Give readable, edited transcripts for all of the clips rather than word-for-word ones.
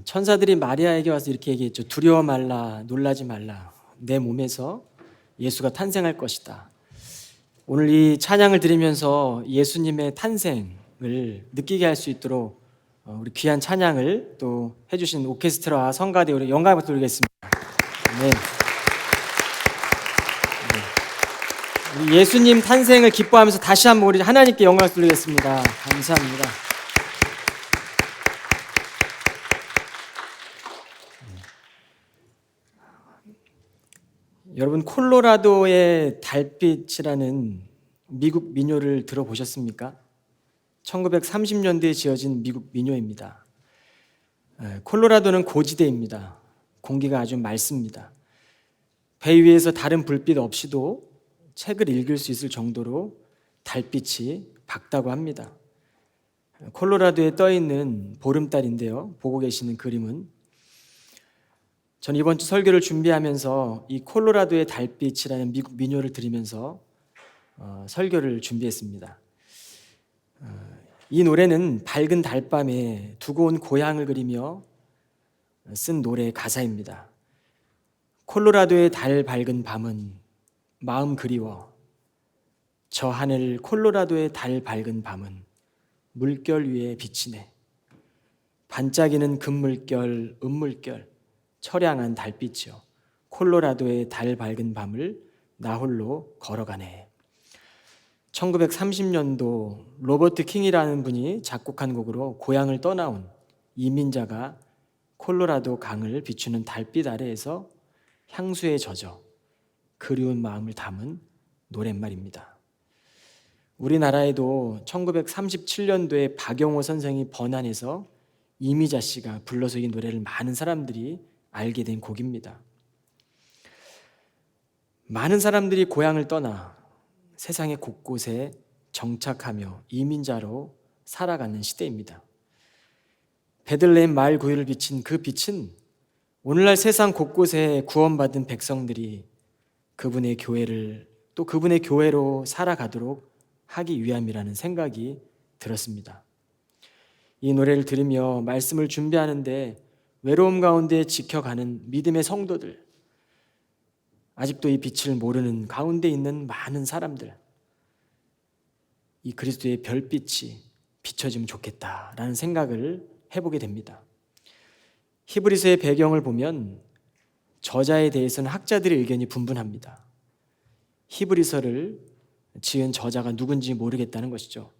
천사들이 마리아에게 와서 이렇게 얘기했죠. 두려워 말라, 놀라지 말라. 내 몸에서 예수가 탄생할 것이다. 오늘 이 찬양을 들으면서 예수님의 탄생을 느끼게 할 수 있도록 우리 귀한 찬양을 또 해주신 오케스트라와 성가대 우리 영광을 드리겠습니다. 네. 우리 예수님 탄생을 기뻐하면서 다시 한번 우리 하나님께 영광을 드리겠습니다. 감사합니다. 여러분, 콜로라도의 달빛이라는 미국 민요를 들어보셨습니까? 1930년대에 지어진 미국 민요입니다. 콜로라도는 고지대입니다. 공기가 아주 맑습니다. 배 위에서 다른 불빛 없이도 책을 읽을 수 있을 정도로 달빛이 밝다고 합니다. 콜로라도에 떠있는 보름달인데요, 보고 계시는 그림은 전 이번 주 설교를 준비하면서 이 콜로라도의 달빛이라는 미국 민요를 들으면서 설교를 준비했습니다. 이 노래는 밝은 달밤에 두고 온 고향을 그리며 쓴 노래 가사입니다. 콜로라도의 달 밝은 밤은 마음 그리워. 저 하늘 콜로라도의 달 밝은 밤은 물결 위에 비치네. 반짝이는 금물결 은물결 처량한 달빛이요, 콜로라도의 달 밝은 밤을 나 홀로 걸어가네. 1930년도 로버트 킹이라는 분이 작곡한 곡으로 고향을 떠나온 이민자가 콜로라도 강을 비추는 달빛 아래에서 향수에 젖어 그리운 마음을 담은 노랫말입니다. 우리나라에도 1937년도에 박영호 선생이 번안해서 이미자 씨가 불러서 이 노래를 많은 사람들이 알게 된 곡입니다. 많은 사람들이 고향을 떠나 세상의 곳곳에 정착하며 이민자로 살아가는 시대입니다. 베들레헴 마을 구유를 비친 그 빛은 오늘날 세상 곳곳에 구원받은 백성들이 그분의 교회를 또 그분의 교회로 살아가도록 하기 위함이라는 생각이 들었습니다. 이 노래를 들으며 말씀을 준비하는데 외로움 가운데 지켜가는 믿음의 성도들, 아직도 이 빛을 모르는 가운데 있는 많은 사람들, 이 그리스도의 별빛이 비춰지면 좋겠다라는 생각을 해보게 됩니다. 히브리서의 배경을 보면 저자에 대해서는 학자들의 의견이 분분합니다. 히브리서를 지은 저자가 누군지 모르겠다는 것이죠.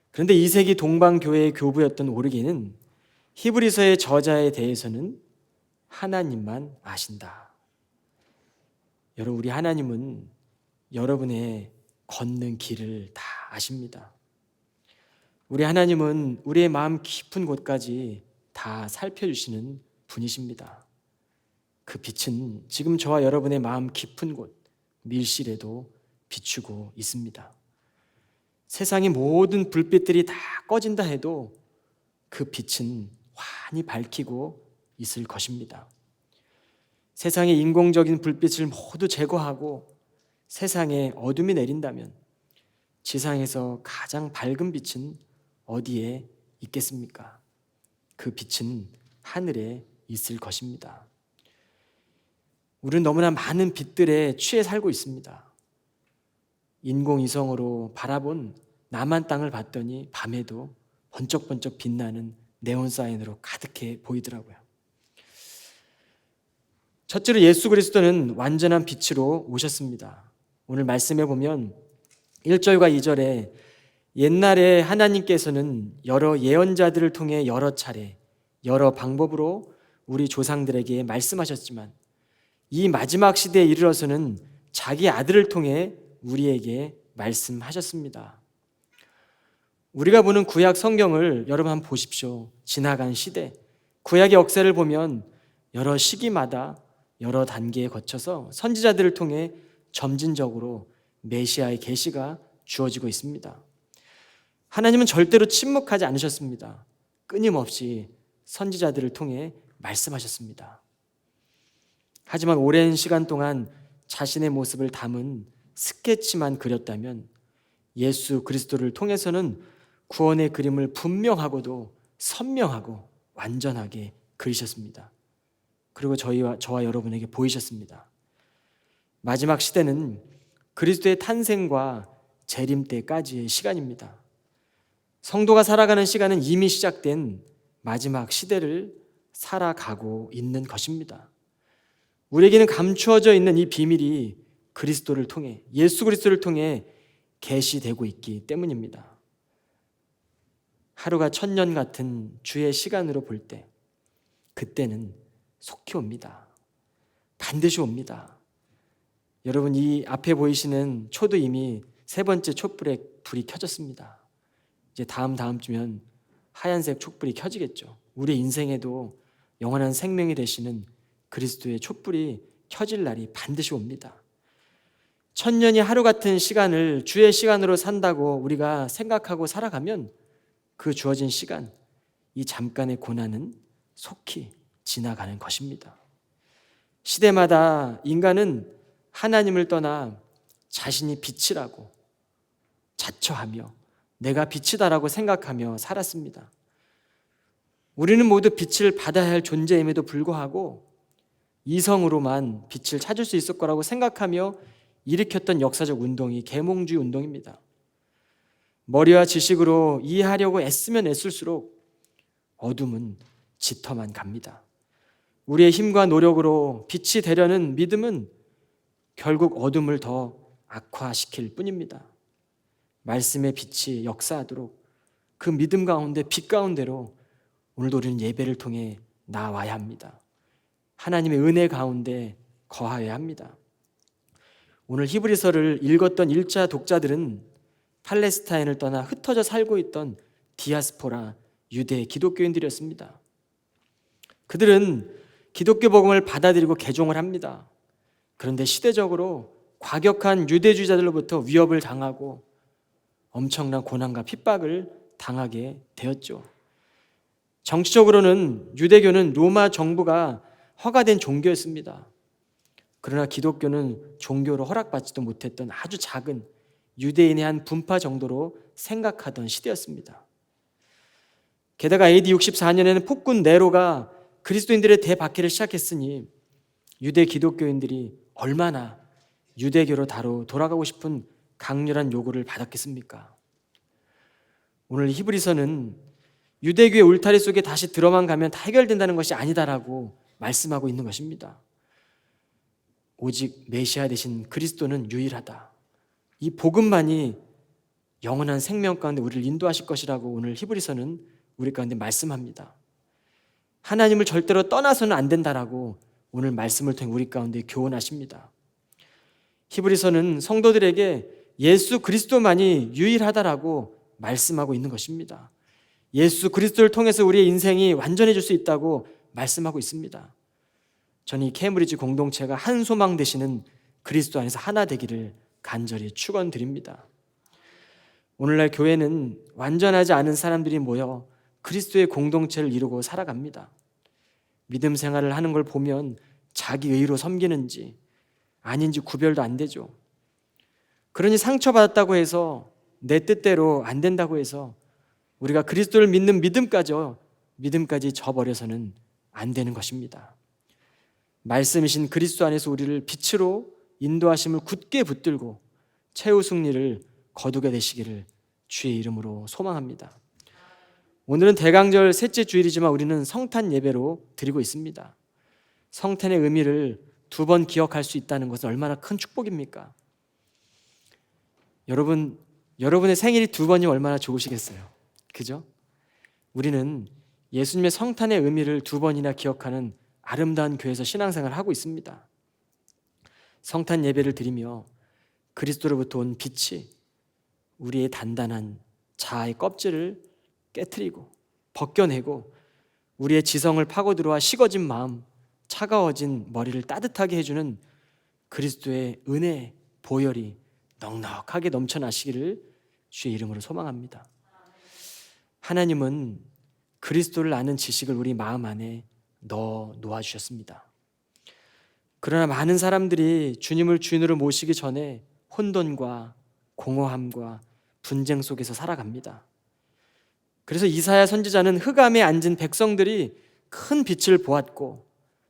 그런데 2세기 동방교회의 교부였던 오르게는 히브리서의 저자에 대해서는 하나님만 아신다. 여러분, 우리 하나님은 여러분의 걷는 길을 다 아십니다. 우리 하나님은 우리의 마음 깊은 곳까지 다 살펴주시는 분이십니다. 그 빛은 지금 저와 여러분의 마음 깊은 곳, 밀실에도 비추고 있습니다. 세상의 모든 불빛들이 다 꺼진다 해도 그 빛은 환히 밝히고 있을 것입니다. 세상의 인공적인 불빛을 모두 제거하고 세상에 어둠이 내린다면 지상에서 가장 밝은 빛은 어디에 있겠습니까? 그 빛은 하늘에 있을 것입니다. 우리는 너무나 많은 빛들에 취해 살고 있습니다. 인공위성으로 바라본 남한 땅을 봤더니 밤에도 번쩍번쩍 빛나는 네온 사인으로 가득해 보이더라고요. 첫째로 예수 그리스도는 완전한 빛으로 오셨습니다. 오늘 말씀해 보면 1절과 2절에 옛날에 하나님께서는 여러 예언자들을 통해 여러 차례 여러 방법으로 우리 조상들에게 말씀하셨지만 이 마지막 시대에 이르러서는 자기 아들을 통해 우리에게 말씀하셨습니다. 우리가 보는 구약 성경을 여러분 한번 보십시오. 지나간 시대, 구약의 역사를 보면 여러 시기마다 여러 단계에 거쳐서 선지자들을 통해 점진적으로 메시아의 계시가 주어지고 있습니다. 하나님은 절대로 침묵하지 않으셨습니다. 끊임없이 선지자들을 통해 말씀하셨습니다. 하지만 오랜 시간 동안 자신의 모습을 담은 스케치만 그렸다면 예수 그리스도를 통해서는 구원의 그림을 분명하고도 선명하고 완전하게 그리셨습니다. 그리고 저와 여러분에게 보이셨습니다. 마지막 시대는 그리스도의 탄생과 재림 때까지의 시간입니다. 성도가 살아가는 시간은 이미 시작된 마지막 시대를 살아가고 있는 것입니다. 우리에게는 감추어져 있는 이 비밀이 그리스도를 통해, 예수 그리스도를 통해 계시되고 있기 때문입니다. 하루가 천년 같은 주의 시간으로 볼 때, 그때는 속히 옵니다. 반드시 옵니다. 여러분, 이 앞에 보이시는 초도 이미 세 번째 촛불에 불이 켜졌습니다. 이제 다음 주면 하얀색 촛불이 켜지겠죠. 우리 인생에도 영원한 생명이 되시는 그리스도의 촛불이 켜질 날이 반드시 옵니다. 천년이 하루 같은 시간을 주의 시간으로 산다고 우리가 생각하고 살아가면 그 주어진 시간, 이 잠깐의 고난은 속히 지나가는 것입니다. 시대마다 인간은 하나님을 떠나 자신이 빛이라고 자처하며 내가 빛이다라고 생각하며 살았습니다. 우리는 모두 빛을 받아야 할 존재임에도 불구하고 이성으로만 빛을 찾을 수 있을 거라고 생각하며 일으켰던 역사적 운동이 계몽주의 운동입니다. 머리와 지식으로 이해하려고 애쓰면 애쓸수록 어둠은 짙어만 갑니다. 우리의 힘과 노력으로 빛이 되려는 믿음은 결국 어둠을 더 악화시킬 뿐입니다. 말씀의 빛이 역사하도록 그 믿음 가운데 빛 가운데로 오늘도 우리는 예배를 통해 나와야 합니다. 하나님의 은혜 가운데 거하여야 합니다. 오늘 히브리서를 읽었던 일자 독자들은 팔레스타인을 떠나 흩어져 살고 있던 디아스포라 유대 기독교인들이었습니다. 그들은 기독교 복음을 받아들이고 개종을 합니다. 그런데 시대적으로 과격한 유대주의자들로부터 위협을 당하고 엄청난 고난과 핍박을 당하게 되었죠. 정치적으로는 유대교는 로마 정부가 허가된 종교였습니다. 그러나 기독교는 종교로 허락받지도 못했던 아주 작은 유대인의 한 분파 정도로 생각하던 시대였습니다. 게다가 AD 64년에는 폭군 네로가 그리스도인들의 대박해를 시작했으니 유대 기독교인들이 얼마나 유대교로 돌아가고 싶은 강렬한 요구를 받았겠습니까? 오늘 히브리서는 유대교의 울타리 속에 다시 들어만 가면 다 해결된다는 것이 아니다라고 말씀하고 있는 것입니다. 오직 메시아 되신 그리스도는 유일하다. 이 복음만이 영원한 생명 가운데 우리를 인도하실 것이라고 오늘 히브리서는 우리 가운데 말씀합니다. 하나님을 절대로 떠나서는 안 된다라고 오늘 말씀을 통해 우리 가운데 교훈하십니다. 히브리서는 성도들에게 예수 그리스도만이 유일하다라고 말씀하고 있는 것입니다. 예수 그리스도를 통해서 우리의 인생이 완전해질 수 있다고 말씀하고 있습니다. 저는 이 케임브리지 공동체가 한 소망 되시는 그리스도 안에서 하나 되기를 간절히 축원드립니다. 오늘날 교회는 완전하지 않은 사람들이 모여 그리스도의 공동체를 이루고 살아갑니다. 믿음 생활을 하는 걸 보면 자기 의로 섬기는지 아닌지 구별도 안 되죠. 그러니 상처받았다고 해서 내 뜻대로 안 된다고 해서 우리가 그리스도를 믿는 믿음까지 저버려서는 안 되는 것입니다. 말씀이신 그리스도 안에서 우리를 빛으로 인도하심을 굳게 붙들고 최후 승리를 거두게 되시기를 주의 이름으로 소망합니다. 오늘은 대강절 셋째 주일이지만 우리는 성탄 예배로 드리고 있습니다. 성탄의 의미를 2번 기억할 수 있다는 것은 얼마나 큰 축복입니까? 여러분의 생일이 2번이 얼마나 좋으시겠어요? 그죠? 우리는 예수님의 성탄의 의미를 2번이나 기억하는 아름다운 교회에서 신앙생활을 하고 있습니다. 성탄 예배를 드리며 그리스도로부터 온 빛이 우리의 단단한 자아의 껍질을 깨트리고 벗겨내고 우리의 지성을 파고 들어와 식어진 마음, 차가워진 머리를 따뜻하게 해주는 그리스도의 은혜, 보혈이 넉넉하게 넘쳐나시기를 주의 이름으로 소망합니다. 하나님은 그리스도를 아는 지식을 우리 마음 안에 넣어 놓아주셨습니다. 그러나 많은 사람들이 주님을 주인으로 모시기 전에 혼돈과 공허함과 분쟁 속에서 살아갑니다. 그래서 이사야 선지자는 흑암에 앉은 백성들이 큰 빛을 보았고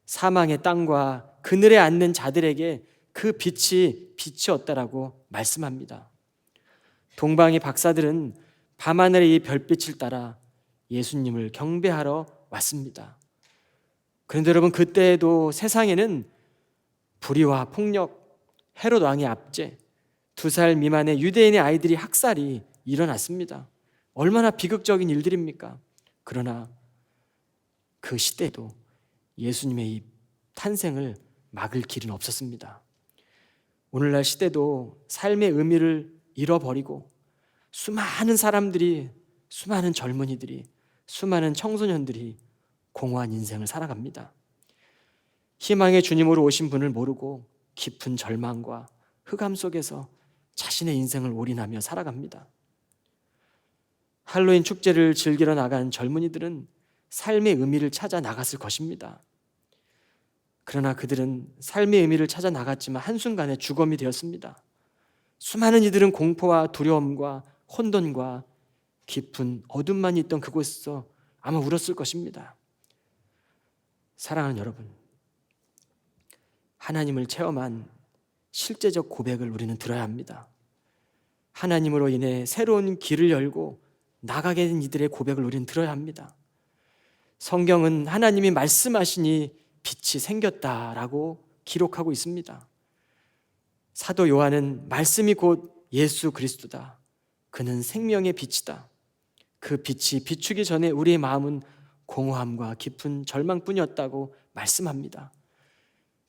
사망의 땅과 그늘에 앉는 자들에게 그 빛이 빛이었다라고 말씀합니다. 동방의 박사들은 밤하늘의 이 별빛을 따라 예수님을 경배하러 왔습니다. 그런데 여러분, 그때에도 세상에는 불의와 폭력, 헤롯 왕의 압제, 2살 미만의 유대인의 아이들이 학살이 일어났습니다. 얼마나 비극적인 일들입니까? 그러나 그 시대에도 예수님의 이 탄생을 막을 길은 없었습니다. 오늘날 시대도 삶의 의미를 잃어버리고 수많은 사람들이, 수많은 젊은이들이, 수많은 청소년들이 공허한 인생을 살아갑니다. 희망의 주님으로 오신 분을 모르고 깊은 절망과 흑암 속에서 자신의 인생을 올인하며 살아갑니다. 할로윈 축제를 즐기러 나간 젊은이들은 삶의 의미를 찾아 나갔을 것입니다. 그러나 그들은 삶의 의미를 찾아 나갔지만 한순간에 죽음이 되었습니다. 수많은 이들은 공포와 두려움과 혼돈과 깊은 어둠만 있던 그곳에서 아마 울었을 것입니다. 사랑하는 여러분, 하나님을 체험한 실제적 고백을 우리는 들어야 합니다. 하나님으로 인해 새로운 길을 열고 나가게 된 이들의 고백을 우리는 들어야 합니다. 성경은 하나님이 말씀하시니 빛이 생겼다라고 기록하고 있습니다. 사도 요한은 말씀이 곧 예수 그리스도다. 그는 생명의 빛이다. 그 빛이 비추기 전에 우리의 마음은 공허함과 깊은 절망뿐이었다고 말씀합니다.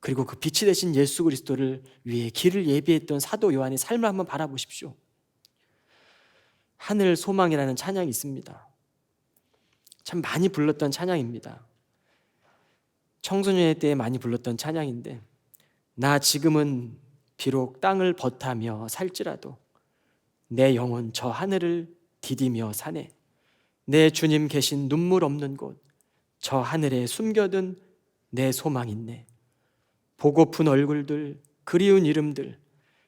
그리고 그 빛이 되신 예수 그리스도를 위해 길을 예비했던 사도 요한의 삶을 한번 바라보십시오. 하늘 소망이라는 찬양이 있습니다. 참 많이 불렀던 찬양입니다. 청소년의 때에 많이 불렀던 찬양인데, 나 지금은 비록 땅을 버타며 살지라도 내 영혼 저 하늘을 디디며 사네. 내 주님 계신 눈물 없는 곳 저 하늘에 숨겨둔 내 소망 있네. 보고픈 얼굴들, 그리운 이름들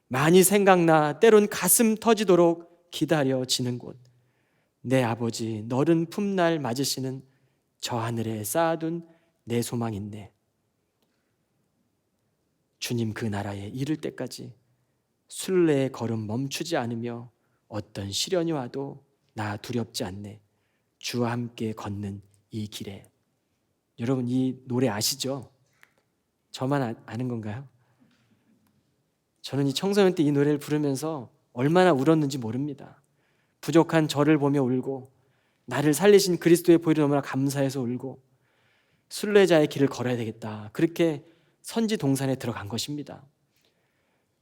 많이 생각나 때론 가슴 터지도록 기다려지는 곳 내 아버지 너른 품날 맞으시는 저 하늘에 쌓아둔 내 소망 있네. 주님 그 나라에 이를 때까지 순례의 걸음 멈추지 않으며 어떤 시련이 와도 나 두렵지 않네. 주와 함께 걷는 이 길에. 여러분, 이 노래 아시죠? 저만 아는 건가요? 저는 이 청소년 때 이 노래를 부르면서 얼마나 울었는지 모릅니다. 부족한 저를 보며 울고 나를 살리신 그리스도의 보혈이 너무나 감사해서 울고 순례자의 길을 걸어야 되겠다. 그렇게 선지동산에 들어간 것입니다.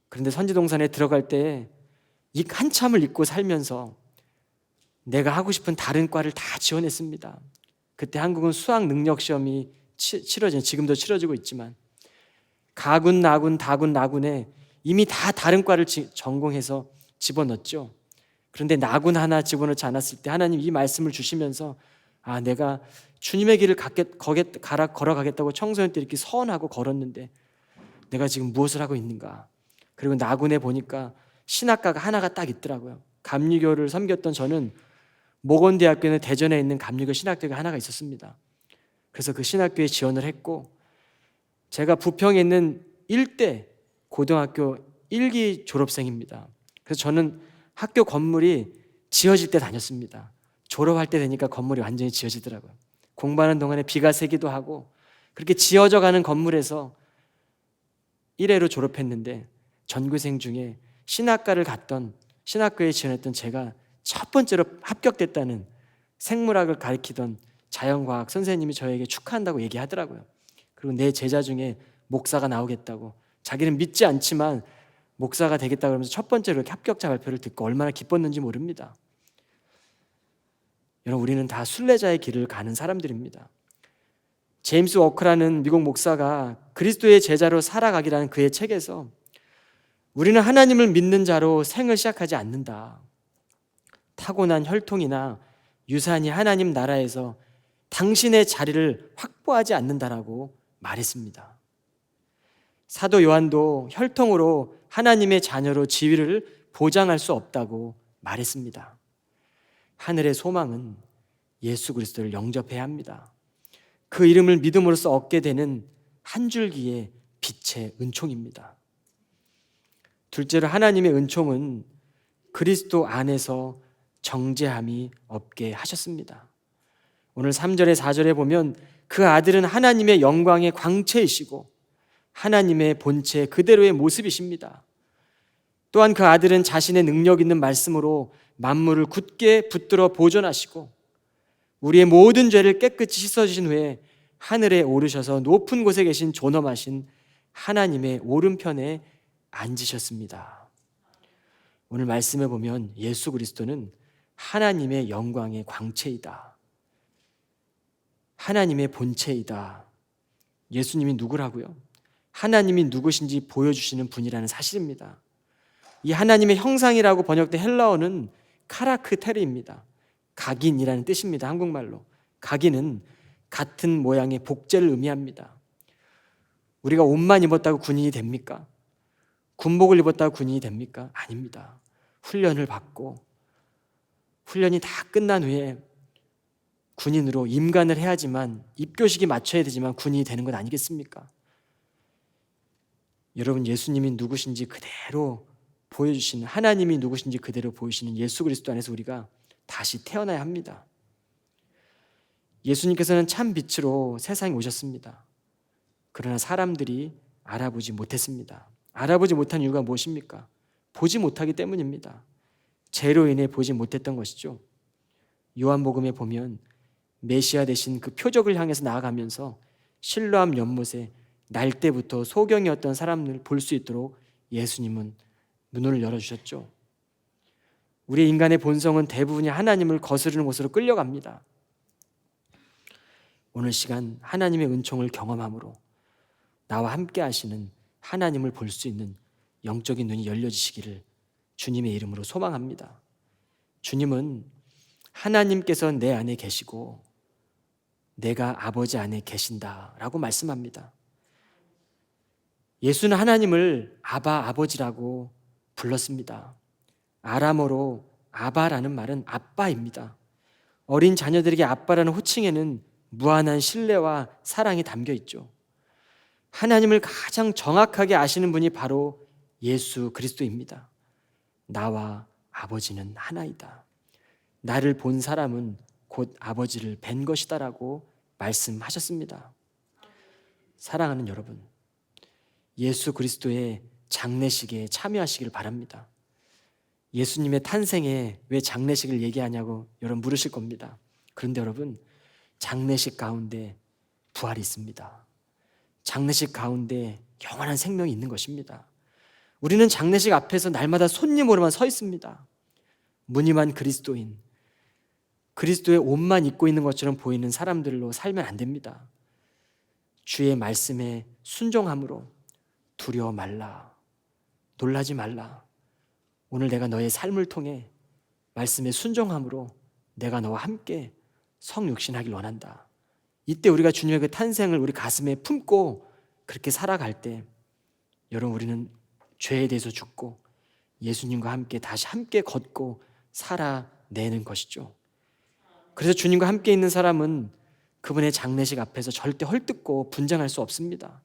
그런데 선지동산에 들어갈 때 이 한참을 잊고 살면서 내가 하고 싶은 다른 과를 다 지원했습니다. 그때 한국은 수학 능력 시험이 지금도 치러지고 있지만 가군, 나군, 다군, 나군에 이미 다 다른 과를 전공해서 집어넣었죠. 그런데 나군 하나 집어넣지 않았을 때 하나님 이 말씀을 주시면서 내가 주님의 길을 걸어가겠다고 청소년 때 이렇게 서원하고 걸었는데 내가 지금 무엇을 하고 있는가. 그리고 나군에 보니까 신학과가 하나가 딱 있더라고요. 감리교를 섬겼던 저는 모건대학교는 대전에 있는 감리교 신학교가 하나가 있었습니다. 그래서 그 신학교에 지원을 했고, 제가 부평에 있는 일대 고등학교 1기 졸업생입니다. 그래서 저는 학교 건물이 지어질 때 다녔습니다. 졸업할 때 되니까 건물이 완전히 지어지더라고요. 공부하는 동안에 비가 새기도 하고 그렇게 지어져 가는 건물에서 1회로 졸업했는데 전교생 중에 신학과를 갔던, 신학교에 지원했던 제가 첫 번째로 합격됐다는 생물학을 가르치던 자연과학 선생님이 저에게 축하한다고 얘기하더라고요. 그리고 내 제자 중에 목사가 나오겠다고, 자기는 믿지 않지만 목사가 되겠다고 그러면서 첫 번째로 이렇게 합격자 발표를 듣고 얼마나 기뻤는지 모릅니다. 여러분, 우리는 다 순례자의 길을 가는 사람들입니다. 제임스 워크라는 미국 목사가 그리스도의 제자로 살아가기라는 그의 책에서 우리는 하나님을 믿는 자로 생을 시작하지 않는다. 타고난 혈통이나 유산이 하나님 나라에서 당신의 자리를 확보하지 않는다라고 말했습니다. 사도 요한도 혈통으로 하나님의 자녀로 지위를 보장할 수 없다고 말했습니다. 하늘의 소망은 예수 그리스도를 영접해야 합니다. 그 이름을 믿음으로써 얻게 되는 한 줄기의 빛의 은총입니다. 둘째로 하나님의 은총은 그리스도 안에서 정죄함이 없게 하셨습니다. 오늘 3절에 4절에 보면 그 아들은 하나님의 영광의 광채이시고 하나님의 본체 그대로의 모습이십니다. 또한 그 아들은 자신의 능력 있는 말씀으로 만물을 굳게 붙들어 보존하시고 우리의 모든 죄를 깨끗이 씻어주신 후에 하늘에 오르셔서 높은 곳에 계신 존엄하신 하나님의 오른편에 앉으셨습니다. 오늘 말씀에 보면 예수 그리스도는 하나님의 영광의 광채이다, 하나님의 본체이다. 예수님이 누구라고요? 하나님이 누구신지 보여주시는 분이라는 사실입니다. 이 하나님의 형상이라고 번역된 헬라어는 카라크테르입니다. 각인이라는 뜻입니다. 한국말로 각인은 같은 모양의 복제를 의미합니다. 우리가 옷만 입었다고 군인이 됩니까? 군복을 입었다고 군인이 됩니까? 아닙니다. 훈련을 받고 훈련이 다 끝난 후에 군인으로 임관을 해야지만, 입교식이 맞춰야 되지만 군인이 되는 것 아니겠습니까? 여러분, 예수님이 누구신지 그대로 보여주시는, 하나님이 누구신지 그대로 보이시는 예수 그리스도 안에서 우리가 다시 태어나야 합니다. 예수님께서는 참 빛으로 세상에 오셨습니다. 그러나 사람들이 알아보지 못했습니다. 알아보지 못한 이유가 무엇입니까? 보지 못하기 때문입니다. 죄로 인해 보지 못했던 것이죠. 요한복음에 보면 메시아 되신 그 표적을 향해서 나아가면서 실로암 연못에 날 때부터 소경이었던 사람을 볼 수 있도록 예수님은 눈을 열어주셨죠. 우리 인간의 본성은 대부분이 하나님을 거스르는 곳으로 끌려갑니다. 오늘 시간 하나님의 은총을 경험함으로 나와 함께 하시는 하나님을 볼 수 있는 영적인 눈이 열려지시기를 주님의 이름으로 소망합니다. 주님은 하나님께서 내 안에 계시고 내가 아버지 안에 계신다라고 말씀합니다. 예수는 하나님을 아바, 아버지라고 불렀습니다. 아람어로 아바라는 말은 아빠입니다. 어린 자녀들에게 아빠라는 호칭에는 무한한 신뢰와 사랑이 담겨 있죠. 하나님을 가장 정확하게 아시는 분이 바로 예수 그리스도입니다. 나와 아버지는 하나이다. 나를 본 사람은 곧 아버지를 뵌 것이다라고 말씀하셨습니다. 사랑하는 여러분, 예수 그리스도의 장례식에 참여하시길 바랍니다. 예수님의 탄생에 왜 장례식을 얘기하냐고 여러분 물으실 겁니다. 그런데 여러분, 장례식 가운데 부활이 있습니다. 장례식 가운데 영원한 생명이 있는 것입니다. 우리는 장례식 앞에서 날마다 손님으로만 서 있습니다. 무늬만 그리스도인, 그리스도의 옷만 입고 있는 것처럼 보이는 사람들로 살면 안 됩니다. 주의 말씀에 순종함으로 두려워 말라, 놀라지 말라. 오늘 내가 너의 삶을 통해 말씀에 순종함으로 내가 너와 함께 성육신하길 원한다. 이때 우리가 주님의 그 탄생을 우리 가슴에 품고 그렇게 살아갈 때 여러분, 우리는 죄에 대해서 죽고 예수님과 함께 다시 함께 걷고 살아내는 것이죠. 그래서 주님과 함께 있는 사람은 그분의 장례식 앞에서 절대 헐뜯고 분쟁할 수 없습니다.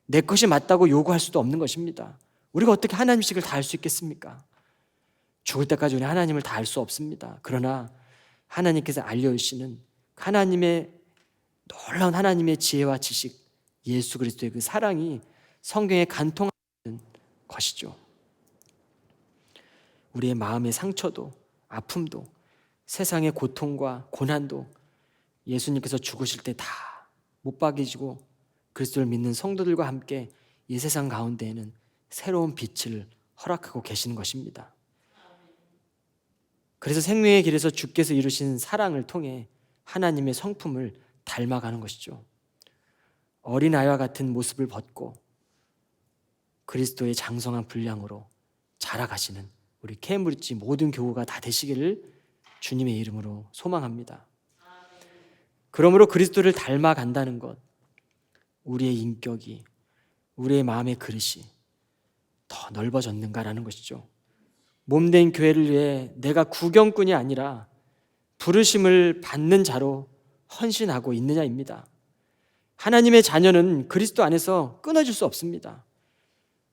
내 것이 맞다고 요구할 수도 없는 것입니다. 우리가 어떻게 하나님식을 다 할 수 있겠습니까? 죽을 때까지 우리 하나님을 다 알 수 없습니다. 그러나 하나님께서 알려주시는 하나님의 놀라운 하나님의 지혜와 지식, 예수 그리스도의 그 사랑이 성경에 간통하는 것이죠. 우리의 마음의 상처도 아픔도 세상의 고통과 고난도 예수님께서 죽으실 때 다 못 박이시고 그리스도를 믿는 성도들과 함께 이 세상 가운데에는 새로운 빛을 허락하고 계시는 것입니다. 그래서 생명의 길에서 주께서 이루신 사랑을 통해 하나님의 성품을 닮아가는 것이죠. 어린아이와 같은 모습을 벗고 그리스도의 장성한 분량으로 자라가시는 우리 케임브리지 모든 교우가 다 되시기를 주님의 이름으로 소망합니다. 그러므로 그리스도를 닮아간다는 것, 우리의 인격이, 우리의 마음의 그릇이 더 넓어졌는가라는 것이죠. 몸된 교회를 위해 내가 구경꾼이 아니라 부르심을 받는 자로 헌신하고 있느냐입니다. 하나님의 자녀는 그리스도 안에서 끊어질 수 없습니다.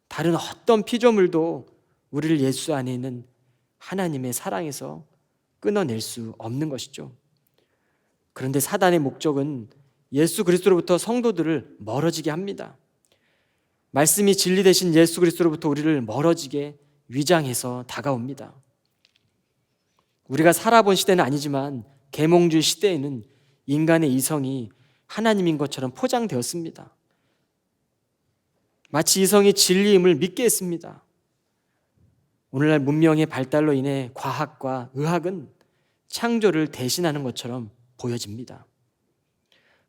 다른 어떤 피조물도 우리를 예수 안에 있는 하나님의 사랑에서 끊어낼 수 없는 것이죠. 그런데 사단의 목적은 예수 그리스도로부터 성도들을 멀어지게 합니다. 말씀이 진리 되신 예수 그리스도로부터 우리를 멀어지게 위장해서 다가옵니다. 우리가 살아본 시대는 아니지만 계몽주의 시대에는 인간의 이성이 하나님인 것처럼 포장되었습니다. 마치 이성이 진리임을 믿게 했습니다. 오늘날 문명의 발달로 인해 과학과 의학은 창조를 대신하는 것처럼 보여집니다.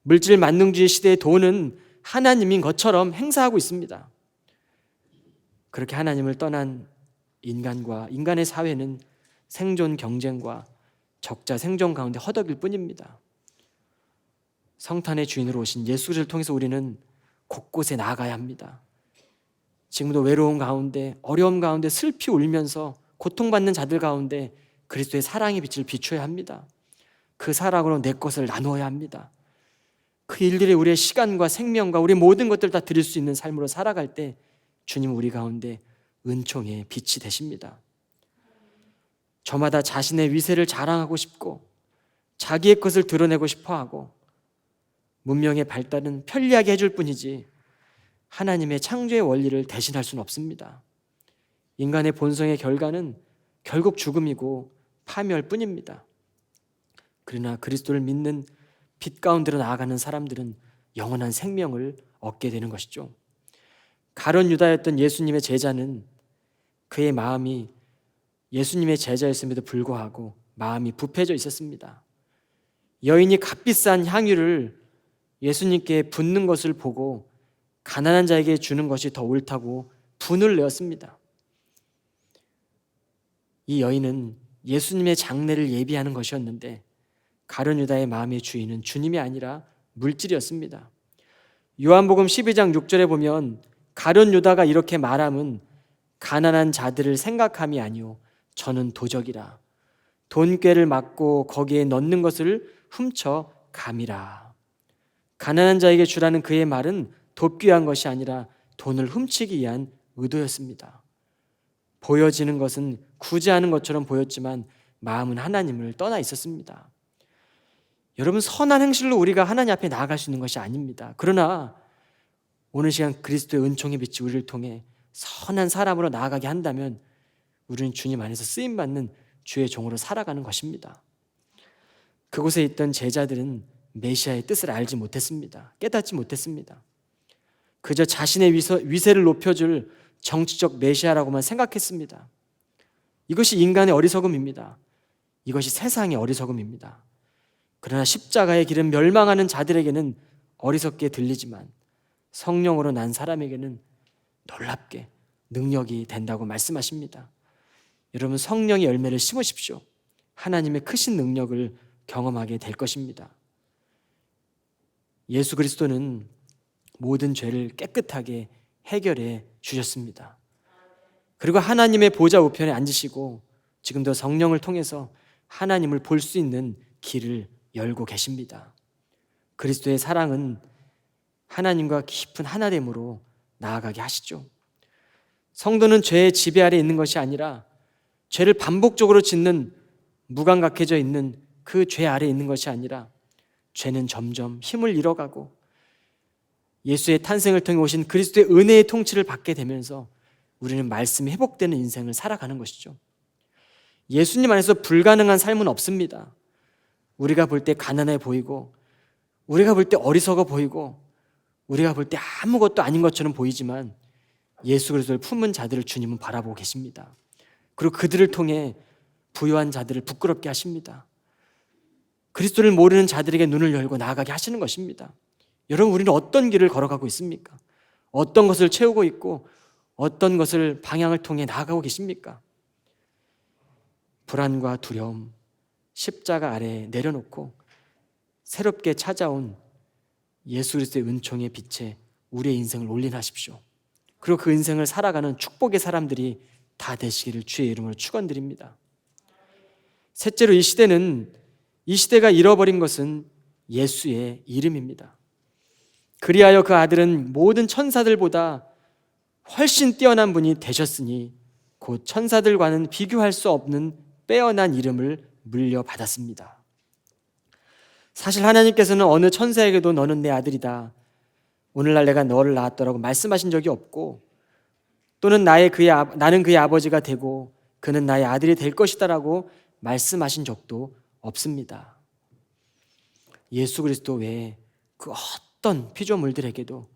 물질 만능주의 시대의 돈은 하나님인 것처럼 행사하고 있습니다. 그렇게 하나님을 떠난 인간과 인간의 사회는 생존 경쟁과 적자 생존 가운데 허덕일 뿐입니다. 성탄의 주인으로 오신 예수 그리스도를 통해서 우리는 곳곳에 나아가야 합니다. 지금도 외로움 가운데, 어려움 가운데 슬피 울면서 고통받는 자들 가운데 그리스도의 사랑의 빛을 비춰야 합니다. 그 사랑으로 내 것을 나누어야 합니다. 그 일들이 우리의 시간과 생명과 우리 모든 것들을 다 드릴 수 있는 삶으로 살아갈 때 주님은 우리 가운데 은총의 빛이 되십니다. 저마다 자신의 위세를 자랑하고 싶고 자기의 것을 드러내고 싶어하고 문명의 발달은 편리하게 해줄 뿐이지 하나님의 창조의 원리를 대신할 수는 없습니다. 인간의 본성의 결과는 결국 죽음이고 파멸 뿐입니다. 그러나 그리스도를 믿는 빛 가운데로 나아가는 사람들은 영원한 생명을 얻게 되는 것이죠. 가룟 유다였던 예수님의 제자는 그의 마음이 예수님의 제자였음에도 불구하고 마음이 부패져 있었습니다. 여인이 값비싼 향유를 예수님께 붓는 것을 보고 가난한 자에게 주는 것이 더 옳다고 분을 내었습니다. 이 여인은 예수님의 장례를 예비하는 것이었는데 가룟 유다의 마음의 주인은 주님이 아니라 물질이었습니다. 요한복음 12장 6절에 보면 가룟 유다가 이렇게 말함은 가난한 자들을 생각함이 아니오 저는 도적이라 돈꾀를 맞고 거기에 넣는 것을 훔쳐 감이라. 가난한 자에게 주라는 그의 말은 돕기위한 것이 아니라 돈을 훔치기 위한 의도였습니다. 보여지는 것은 구제하는 것처럼 보였지만 마음은 하나님을 떠나 있었습니다. 여러분, 선한 행실로 우리가 하나님 앞에 나아갈 수 있는 것이 아닙니다. 그러나 오늘 시간 그리스도의 은총의 빛이 우리를 통해 선한 사람으로 나아가게 한다면 우리는 주님 안에서 쓰임받는 주의 종으로 살아가는 것입니다. 그곳에 있던 제자들은 메시아의 뜻을 알지 못했습니다. 깨닫지 못했습니다. 그저 자신의 위세를 높여줄 정치적 메시아라고만 생각했습니다. 이것이 인간의 어리석음입니다. 이것이 세상의 어리석음입니다. 그러나 십자가의 길은 멸망하는 자들에게는 어리석게 들리지만 성령으로 난 사람에게는 놀랍게 능력이 된다고 말씀하십니다. 여러분, 성령의 열매를 심으십시오. 하나님의 크신 능력을 경험하게 될 것입니다. 예수 그리스도는 모든 죄를 깨끗하게 해결해 주셨습니다. 그리고 하나님의 보좌 우편에 앉으시고 지금도 성령을 통해서 하나님을 볼 수 있는 길을 열고 계십니다. 그리스도의 사랑은 하나님과 깊은 하나됨으로 나아가게 하시죠. 성도는 죄의 지배 아래 있는 것이 아니라 죄를 반복적으로 짓는 무감각해져 있는 그 죄 아래 있는 것이 아니라 죄는 점점 힘을 잃어가고 예수의 탄생을 통해 오신 그리스도의 은혜의 통치를 받게 되면서 우리는 말씀이 회복되는 인생을 살아가는 것이죠. 예수님 안에서 불가능한 삶은 없습니다. 우리가 볼 때 가난해 보이고 우리가 볼 때 어리석어 보이고 우리가 볼 때 아무것도 아닌 것처럼 보이지만 예수 그리스도를 품은 자들을 주님은 바라보고 계십니다. 그리고 그들을 통해 부유한 자들을 부끄럽게 하십니다. 그리스도를 모르는 자들에게 눈을 열고 나아가게 하시는 것입니다. 여러분, 우리는 어떤 길을 걸어가고 있습니까? 어떤 것을 채우고 있고 어떤 것을 방향을 통해 나아가고 계십니까? 불안과 두려움, 십자가 아래에 내려놓고 새롭게 찾아온 예수 그리스도의 은총의 빛에 우리의 인생을 올인하십시오. 그리고 그 인생을 살아가는 축복의 사람들이 다 되시기를 주의 이름으로 축원드립니다. 셋째로, 이 시대는 이 시대가 잃어버린 것은 예수의 이름입니다. 그리하여 그 아들은 모든 천사들보다 훨씬 뛰어난 분이 되셨으니 곧 천사들과는 비교할 수 없는 빼어난 이름을 물려받았습니다. 사실 하나님께서는 어느 천사에게도 너는 내 아들이다, 오늘날 내가 너를 낳았더라고 말씀하신 적이 없고, 또는 나는 그의 아버지가 되고 그는 나의 아들이 될 것이다라고 말씀하신 적도 없습니다. 예수 그리스도 외에 그 어떤 피조물들에게도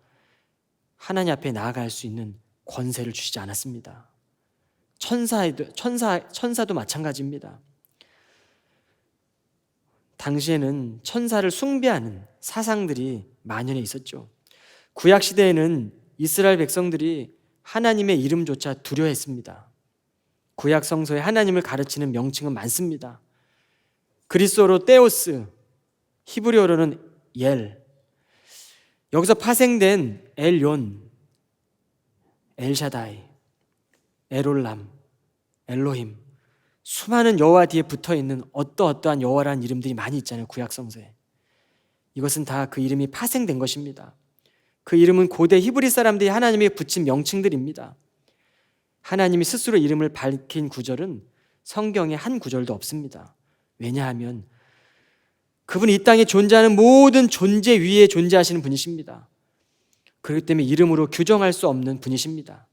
하나님 앞에 나아갈 수 있는 권세를 주시지 않았습니다. 천사도 마찬가지입니다. 당시에는 천사를 숭배하는 사상들이 만연해 있었죠. 구약 시대에는 이스라엘 백성들이 하나님의 이름조차 두려워했습니다. 구약 성서에 하나님을 가르치는 명칭은 많습니다. 그리스어로 테오스, 히브리어로는 엘, 여기서 파생된 엘yon, 엘샤다이, 엘올람, 엘로힘, 수많은 여호와 뒤에 붙어있는 어떠한 여호와라는 이름들이 많이 있잖아요. 구약 성서에. 이것은 다 그 이름이 파생된 것입니다. 그 이름은 고대 히브리 사람들이 하나님에게 붙인 명칭들입니다. 하나님이 스스로 이름을 밝힌 구절은 성경에 한 구절도 없습니다. 왜냐하면 그분이 이 땅에 존재하는 모든 존재 위에 존재하시는 분이십니다. 그렇기 때문에 이름으로 규정할 수 없는 분이십니다.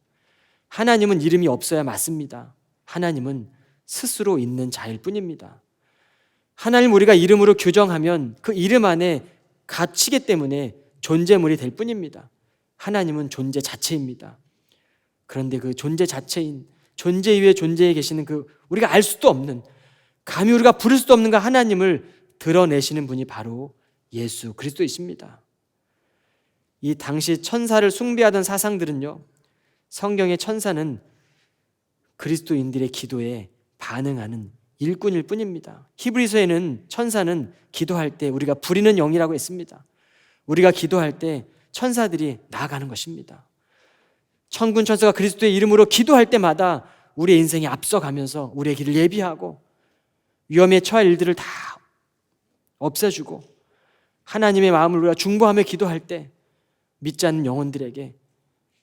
하나님은 이름이 없어야 맞습니다. 하나님은 스스로 있는 자일 뿐입니다. 하나님 우리가 이름으로 규정하면 그 이름 안에 갇히기 때문에 존재물이 될 뿐입니다. 하나님은 존재 자체입니다. 그런데 그 존재 자체인, 존재 위에 존재해 계시는 그 우리가 알 수도 없는, 감히 우리가 부를 수도 없는 그 하나님을 드러내시는 분이 바로 예수 그리스도이십니다. 이 당시 천사를 숭배하던 사상들은요, 성경의 천사는 그리스도인들의 기도에 반응하는 일꾼일 뿐입니다. 히브리서에는 천사는 기도할 때 우리가 부리는 영이라고 했습니다. 우리가 기도할 때 천사들이 나아가는 것입니다. 천군 천사가 그리스도의 이름으로 기도할 때마다 우리의 인생에 앞서가면서 우리의 길을 예비하고 위험에 처할 일들을 다 없애주고 하나님의 마음을 우리가 중보하며 기도할 때 믿지 않는 영혼들에게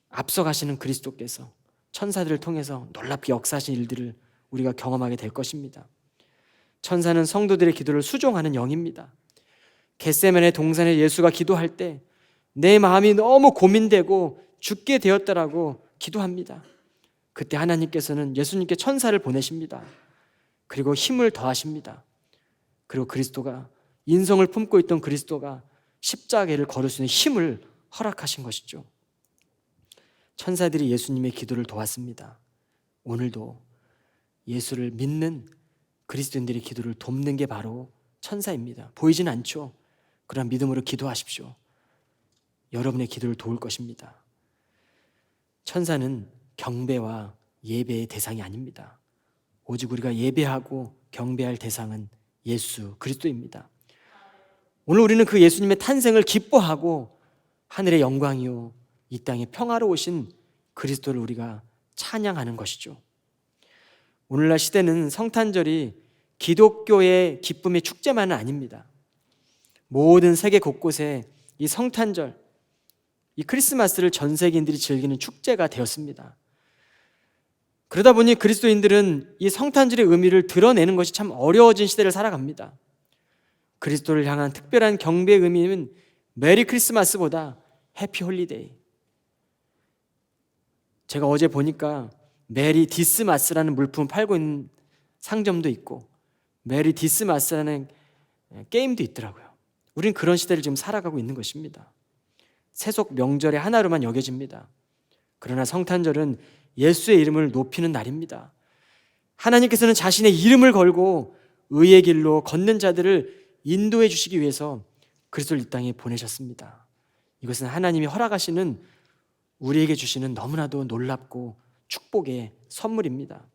앞서가시는 그리스도께서 천사들을 통해서 놀랍게 역사하신 일들을 우리가 경험하게 될 것입니다. 천사는 성도들의 기도를 수종하는 영입니다. 겟세마네 동산에 예수가 기도할 때 내 마음이 너무 고민되고 죽게 되었다라고 기도합니다. 그때 하나님께서는 예수님께 천사를 보내십니다. 그리고 힘을 더하십니다. 그리고 그리스도가, 인성을 품고 있던 그리스도가 십자가를 걸을 수 있는 힘을 허락하신 것이죠. 천사들이 예수님의 기도를 도왔습니다. 오늘도 예수를 믿는 그리스도인들의 기도를 돕는 게 바로 천사입니다. 보이진 않죠. 그러나 믿음으로 기도하십시오. 여러분의 기도를 도울 것입니다. 천사는 경배와 예배의 대상이 아닙니다. 오직 우리가 예배하고 경배할 대상은 예수 그리스도입니다. 오늘 우리는 그 예수님의 탄생을 기뻐하고 하늘의 영광이요 이 땅에 평화로 오신 그리스도를 우리가 찬양하는 것이죠. 오늘날 시대는 성탄절이 기독교의 기쁨의 축제만은 아닙니다. 모든 세계 곳곳에 이 성탄절, 이 크리스마스를 전 세계인들이 즐기는 축제가 되었습니다. 그러다 보니 그리스도인들은 이 성탄절의 의미를 드러내는 것이 참 어려워진 시대를 살아갑니다. 그리스도를 향한 특별한 경배의 의미는 메리 크리스마스보다 해피 홀리데이. 제가 어제 보니까 메리 디스마스라는 물품을 팔고 있는 상점도 있고 메리 디스마스라는 게임도 있더라고요. 우린 그런 시대를 지금 살아가고 있는 것입니다. 세속 명절의 하나로만 여겨집니다. 그러나 성탄절은 예수의 이름을 높이는 날입니다. 하나님께서는 자신의 이름을 걸고 의의 길로 걷는 자들을 인도해 주시기 위해서 그리스도를 이 땅에 보내셨습니다. 이것은 하나님이 허락하시는, 우리에게 주시는 너무나도 놀랍고 축복의 선물입니다.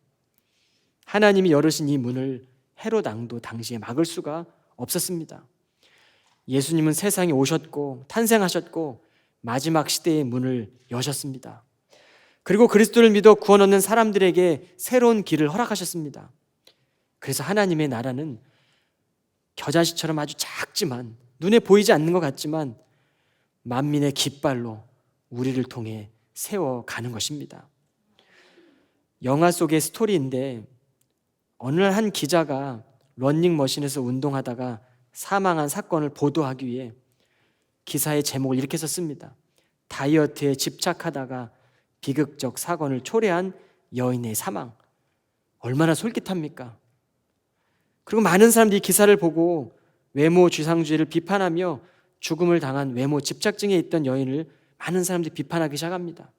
하나님이 열으신 이 문을 헤롯 왕도 당시에 막을 수가 없었습니다. 예수님은 세상에 오셨고 탄생하셨고 마지막 시대의 문을 여셨습니다. 그리고 그리스도를 믿어 구원 얻는 사람들에게 새로운 길을 허락하셨습니다. 그래서 하나님의 나라는 겨자씨처럼 아주 작지만 눈에 보이지 않는 것 같지만 만민의 깃발로 우리를 통해 세워가는 것입니다. 영화 속의 스토리인데 어느 날 한 기자가 러닝머신에서 운동하다가 사망한 사건을 보도하기 위해 기사의 제목을 이렇게 썼습니다. 다이어트에 집착하다가 비극적 사건을 초래한 여인의 사망. 얼마나 솔깃합니까? 그리고 많은 사람들이 기사를 보고 외모 지상주의를 비판하며 죽음을 당한 외모 집착증에 있던 여인을 많은 사람들이 비판하기 시작합니다.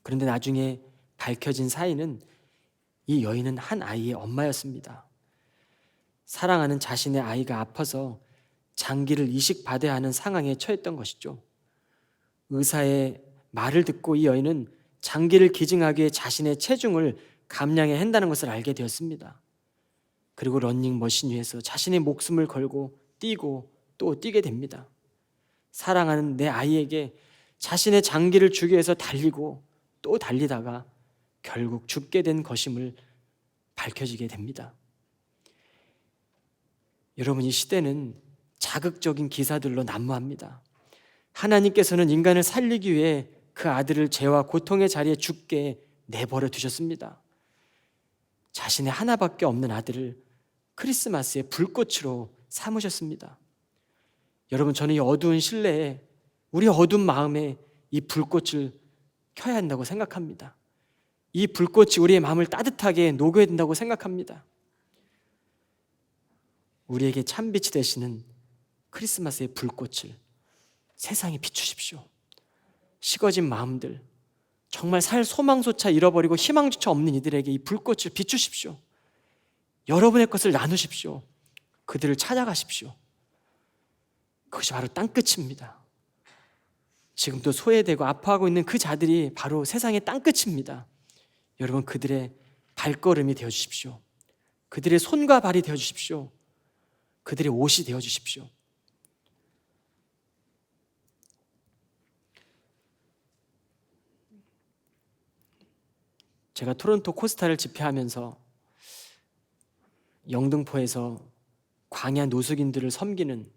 그런데 나중에 밝혀진 사인은 이 여인은 한 아이의 엄마였습니다. 사랑하는 자신의 아이가 아파서 장기를 이식받아야 하는 상황에 처했던 것이죠. 의사의 말을 듣고 이 여인은 장기를 기증하기 위해 자신의 체중을 감량해야 한다는 것을 알게 되었습니다. 그리고 러닝머신 위에서 자신의 목숨을 걸고 뛰고 또 뛰게 됩니다. 사랑하는 내 아이에게 자신의 장기를 주기 위해서 달리고 또 달리다가 결국 죽게 된 것임을 밝혀지게 됩니다. 여러분, 이 시대는 자극적인 기사들로 난무합니다. 하나님께서는 인간을 살리기 위해 그 아들을 죄와 고통의 자리에 죽게 내버려 두셨습니다. 자신의 하나밖에 없는 아들을 크리스마스의 불꽃으로 삼으셨습니다. 여러분, 저는 이 어두운 실내에 우리 어두운 마음에 이 불꽃을 켜야 한다고 생각합니다. 이 불꽃이 우리의 마음을 따뜻하게 녹여야 된다고 생각합니다. 우리에게 참빛이 되시는 크리스마스의 불꽃을 세상에 비추십시오. 식어진 마음들, 정말 살 소망조차 잃어버리고 희망조차 없는 이들에게 이 불꽃을 비추십시오. 여러분의 것을 나누십시오. 그들을 찾아가십시오. 그것이 바로 땅끝입니다. 지금도 소외되고 아파하고 있는 그 자들이 바로 세상의 땅끝입니다. 여러분, 그들의 발걸음이 되어주십시오. 그들의 손과 발이 되어주십시오. 그들의 옷이 되어주십시오. 제가 토론토 코스타를 집회하면서 영등포에서 광야 노숙인들을 섬기는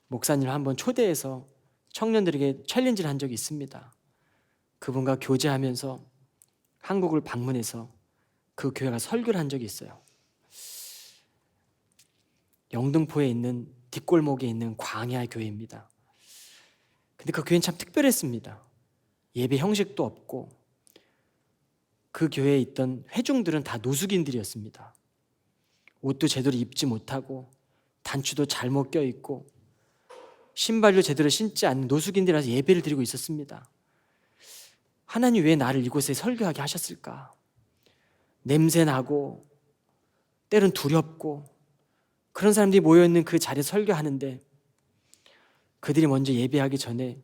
목사님을 한번 초대해서 청년들에게 챌린지를 한 적이 있습니다. 그분과 교제하면서 한국을 방문해서 그 교회가 설교를 한 적이 있어요. 영등포에 있는 뒷골목에 있는 광야 교회입니다. 근데 그 교회는 참 특별했습니다. 예배 형식도 없고 그 교회에 있던 회중들은 다 노숙인들이었습니다. 옷도 제대로 입지 못하고 단추도 잘못 껴있고 신발도 제대로 신지 않는 노숙인들이라서 예배를 드리고 있었습니다. 하나님 왜 나를 이곳에 설교하게 하셨을까? 냄새나고 때론 두렵고 그런 사람들이 모여있는 그 자리에 설교하는데 그들이 먼저 예배하기 전에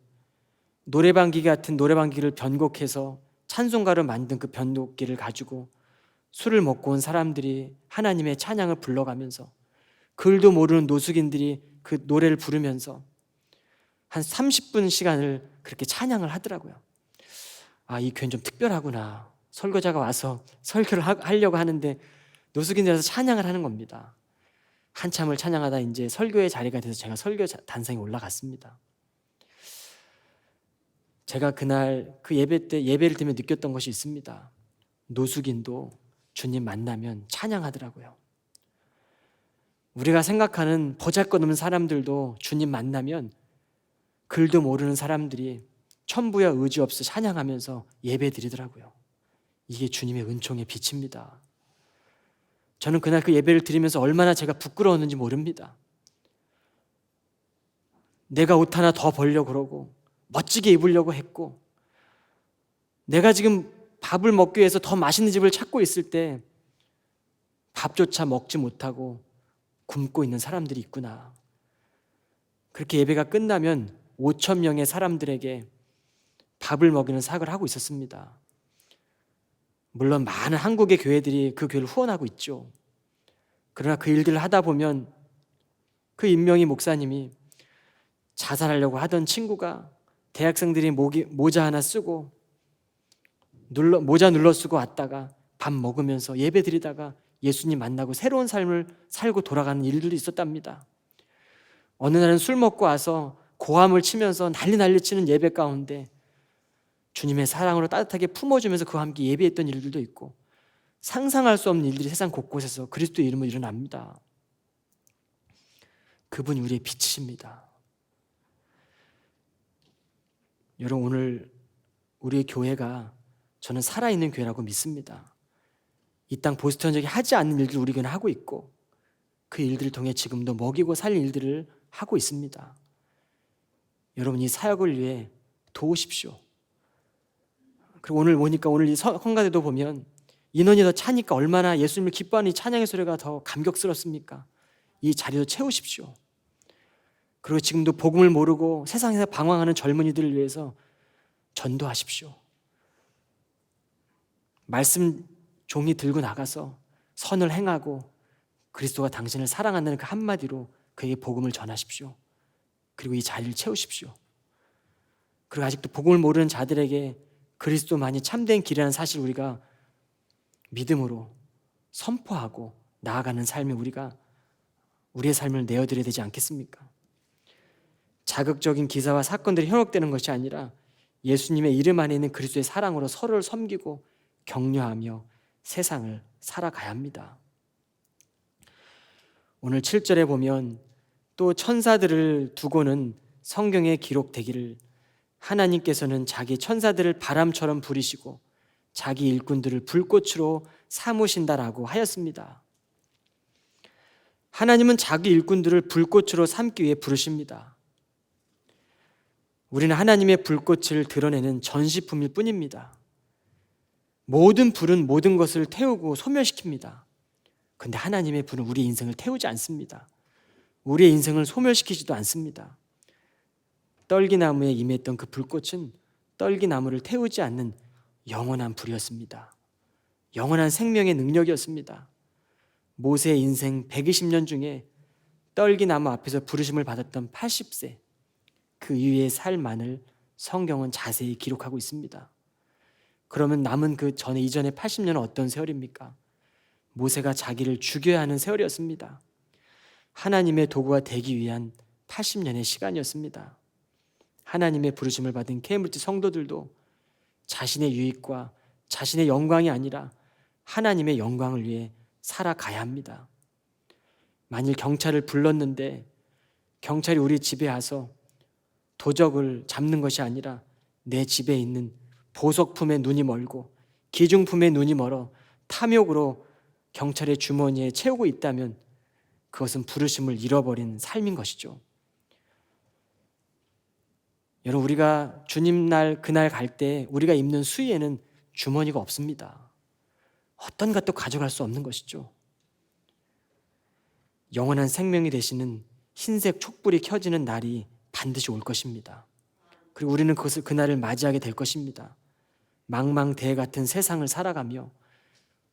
노래방기 같은 노래방기를 변곡해서 찬송가로 만든 그 변곡기를 가지고 술을 먹고 온 사람들이 하나님의 찬양을 불러가면서 글도 모르는 노숙인들이 그 노래를 부르면서 한 30분 시간을 그렇게 찬양을 하더라고요. 아, 이 교회는 좀 특별하구나. 설교자가 와서 설교를 하려고 하는데 노숙인들에서 찬양을 하는 겁니다. 한참을 찬양하다 이제 설교의 자리가 돼서 제가 설교 단상에 올라갔습니다. 제가 그날 그 예배 때 예배를 드리며 느꼈던 것이 있습니다. 노숙인도 주님 만나면 찬양하더라고요. 우리가 생각하는 보잘것없는 사람들도 주님 만나면 글도 모르는 사람들이 천부야 의지 없어 찬양하면서 예배 드리더라고요. 이게 주님의 은총의 빛입니다. 저는 그날 그 예배를 드리면서 얼마나 제가 부끄러웠는지 모릅니다. 내가 옷 하나 더 벌려고 그러고 멋지게 입으려고 했고 내가 지금 밥을 먹기 위해서 더 맛있는 집을 찾고 있을 때 밥조차 먹지 못하고 굶고 있는 사람들이 있구나. 그렇게 예배가 끝나면 5,000명의 사람들에게 밥을 먹이는 사역을 하고 있었습니다. 물론 많은 한국의 교회들이 그 교회를 후원하고 있죠. 그러나 그 일들을 하다 보면 그 임명희 목사님이 자살하려고 하던 친구가 대학생들이 모자 하나 쓰고 모자 눌러 쓰고 왔다가 밥 먹으면서 예배 드리다가 예수님 만나고 새로운 삶을 살고 돌아가는 일들도 있었답니다. 어느 날은 술 먹고 와서 고함을 치면서 난리 치는 예배 가운데 주님의 사랑으로 따뜻하게 품어주면서 그와 함께 예배했던 일들도 있고, 상상할 수 없는 일들이 세상 곳곳에서 그리스도의 이름으로 일어납니다. 그분이 우리의 빛이십니다. 여러분, 오늘 우리의 교회가 저는 살아있는 교회라고 믿습니다. 이 땅 보스턴적이 하지 않는 일들을 우리 교회는 하고 있고, 그 일들을 통해 지금도 먹이고 살릴 일들을 하고 있습니다. 여러분, 이 사역을 위해 도우십시오. 그리고 오늘 보니까 오늘 이 헌가대도 보면 인원이 더 차니까 얼마나 예수님을 기뻐하는 이 찬양의 소리가 더 감격스럽습니까? 이 자리도 채우십시오. 그리고 지금도 복음을 모르고 세상에서 방황하는 젊은이들을 위해서 전도하십시오. 말씀 종이 들고 나가서 선을 행하고 그리스도가 당신을 사랑한다는 그 한마디로 그에게 복음을 전하십시오. 그리고 이 자리를 채우십시오. 그리고 아직도 복음을 모르는 자들에게 그리스도만이 참된 길이라는 사실을 우리가 믿음으로 선포하고 나아가는 삶에 우리의 삶을 내어드려야 되지 않겠습니까? 자극적인 기사와 사건들이 현혹되는 것이 아니라 예수님의 이름 안에 있는 그리스도의 사랑으로 서로를 섬기고 격려하며 세상을 살아가야 합니다. 오늘 7절에 보면 또 천사들을 두고는 성경에 기록되기를 하나님께서는 자기 천사들을 바람처럼 부리시고 자기 일꾼들을 불꽃으로 삼으신다라고 하였습니다. 하나님은 자기 일꾼들을 불꽃으로 삼기 위해 부르십니다. 우리는 하나님의 불꽃을 드러내는 전시품일 뿐입니다. 모든 불은 모든 것을 태우고 소멸시킵니다. 그런데 하나님의 불은 우리의 인생을 태우지 않습니다. 우리의 인생을 소멸시키지도 않습니다. 떨기나무에 임했던 그 불꽃은 떨기나무를 태우지 않는 영원한 불이었습니다. 영원한 생명의 능력이었습니다. 모세의 인생 120년 중에 떨기나무 앞에서 부르심을 받았던 80세, 그 이후의 삶만을 성경은 자세히 기록하고 있습니다. 그러면 남은 그 이전의 80년은 어떤 세월입니까? 모세가 자기를 죽여야 하는 세월이었습니다. 하나님의 도구가 되기 위한 80년의 시간이었습니다. 하나님의 부르심을 받은 케임브리지 성도들도 자신의 유익과 자신의 영광이 아니라 하나님의 영광을 위해 살아가야 합니다. 만일 경찰을 불렀는데 경찰이 우리 집에 와서 도적을 잡는 것이 아니라 내 집에 있는 보석품에 눈이 멀고 기중품에 눈이 멀어 탐욕으로 경찰의 주머니에 채우고 있다면 그것은 부르심을 잃어버린 삶인 것이죠. 여러분, 우리가 주님 날 그날 갈 때 우리가 입는 수의에는 주머니가 없습니다. 어떤 것도 가져갈 수 없는 것이죠. 영원한 생명이 되시는 흰색 촛불이 켜지는 날이 반드시 올 것입니다. 그리고 우리는 그날을 맞이하게 될 것입니다. 망망대해 같은 세상을 살아가며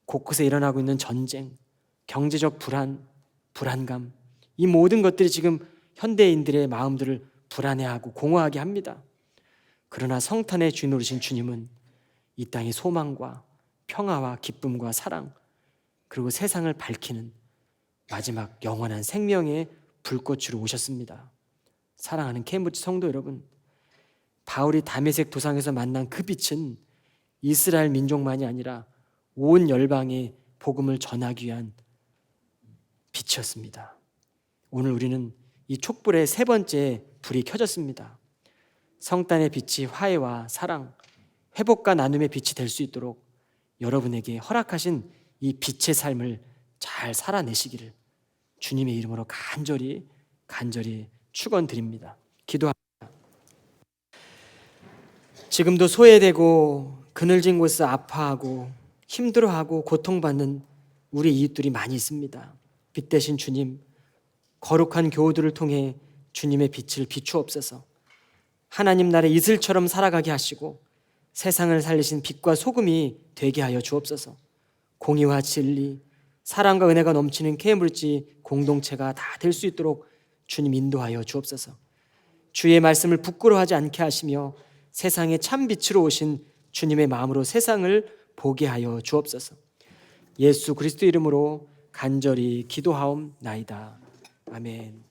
곳곳에 일어나고 있는 전쟁, 경제적 불안감, 이 모든 것들이 지금 현대인들의 마음들을 불안해하고 공허하게 합니다. 그러나 성탄의 주인 오르신 주님은 이 땅의 소망과 평화와 기쁨과 사랑, 그리고 세상을 밝히는 마지막 영원한 생명의 불꽃으로 오셨습니다. 사랑하는 케임브리지 성도 여러분, 바울이 다메섹 도상에서 만난 그 빛은 이스라엘 민족만이 아니라 온 열방에 복음을 전하기 위한 빛이었습니다. 오늘 우리는 이 촛불의 세 번째 불이 켜졌습니다. 성탄의 빛이 화해와 사랑, 회복과 나눔의 빛이 될 수 있도록 여러분에게 허락하신 이 빛의 삶을 잘 살아내시기를 주님의 이름으로 간절히 축원드립니다. 기도합니다. 지금도 소외되고 그늘진 곳에서 아파하고 힘들어하고 고통받는 우리 이웃들이 많이 있습니다. 빛 대신 주님, 거룩한 교우들을 통해 주님의 빛을 비추옵소서. 하나님 나라의 이슬처럼 살아가게 하시고 세상을 살리신 빛과 소금이 되게 하여 주옵소서. 공의와 진리, 사랑과 은혜가 넘치는 케임브리지 공동체가 다 될 수 있도록 주님 인도하여 주옵소서. 주의 말씀을 부끄러워하지 않게 하시며 세상의 참 빛으로 오신 주님의 마음으로 세상을 보게 하여 주옵소서. 예수 그리스도 이름으로 간절히 기도하옵나이다. 아멘.